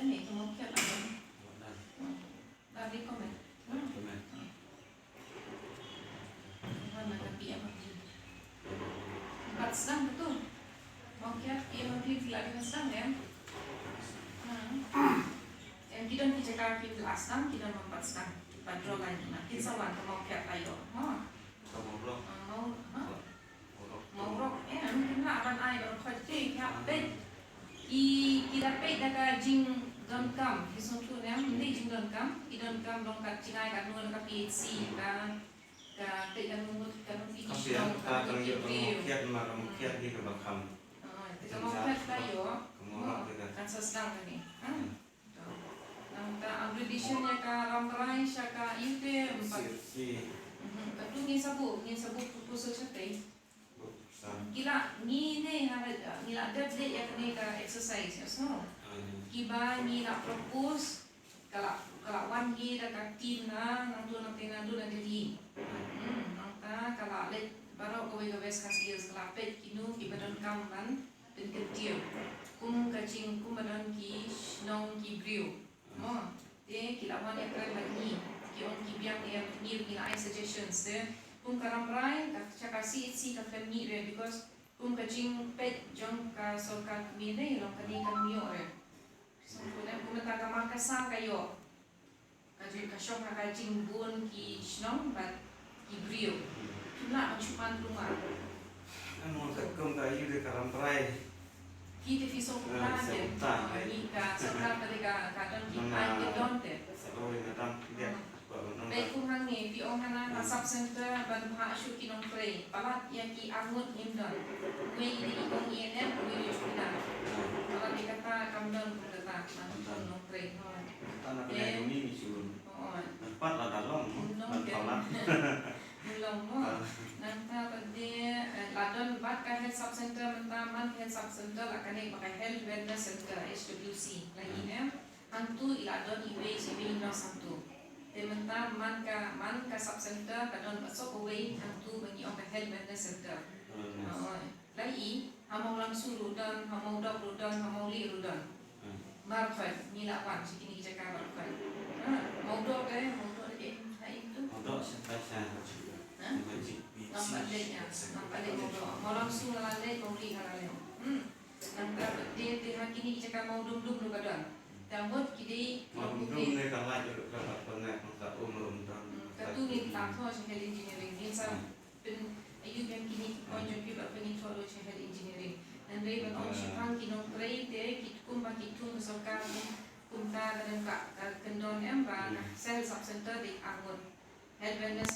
nih mau kiat apa? Tadi komen. Mana tapi apa sih? 4 sedang betul. Mau kiat dia mungkin tidak dengan sedang ya. Yang kita bicara kita asam kita mempat sedang. Padro lagi nak. Kita sawan mau kiat ayo. Mau rok. Mungkin nak akan air baru kerja kiat pet. Kita pet dah jing don kam. Kisah tu ni, ni jing don kam. Idon kam dong kat cingai kat nuan kat PHC kan. Pet kan mut kan PHC. Kasihan kita kalau kiat marah kiat di kebakam. Kita mau kiat tayo. Kan sedang ni. Nang audition ya ka ramrai syaka itu empat. Itu ni sabu proposal cete. Kila ni la ada ya kene ka exercise ya so. Kiba ni nak propose kalau wan gi da ka team na nang tu na jadi. Kalau let baru gawe skills kalau pet kinu ibadan kamban dan kecil. Kacing badan ki nong ki brio. Kita wan ya keren lagi. Ki on ki biang ya ni suggestions de. Karam rai ka kasi ka family re because kacing pet jong ka sokat mi ne long kani kan mio re. Kemudian tak kamar kasar kayo. Kaji kasyong kacing bun ki nong bat ki brio. Nak cuman rumah. Anu kekum kayu di karam rai. Kita visong kumpulan dia. Ini ka serta ketika kadang kita ada donte. Oh, ini datang dia. Baik kurang ni, pi orang na sub center ban bahasyu kinong pre. Palat yang ki angut nimdon. Mui ini ikong INM, mui yuspina. Palat dikata kamdon kata nonton nong pre. Tanah kena ini misun. Empat lah dalam. Palat. Belum mo. Nanti tadi ladon bat ka health sub center mentaman health sub center akan ni pakai health wellness center HWC. Lagi ni antu iladon iwe sini no satu. Sementara man ka sub center kadon masuk away antu bagi orang health wellness center. Lagi hamau langsung rudan, hamau dok rudan, hamau li rudan. Marfan ni lawan sikini cakap marfan. Mau dok mau dok hai itu. Untuk saya Nampak dia mau langsung lalai mau li lalai. Nampak dia kini cakap mau dum lu kadang. Tambut kini mau dum ni kan lagi kalau pernah tak umur. Katu ni tak tahu health engineering ni sam pen ayu yang kini konjung kita pengen tahu health engineering. Dan dia betul sihang kinong trade dia kitkum bakitun sokan kumta dan kak kendon embang sel sub center di angun health wellness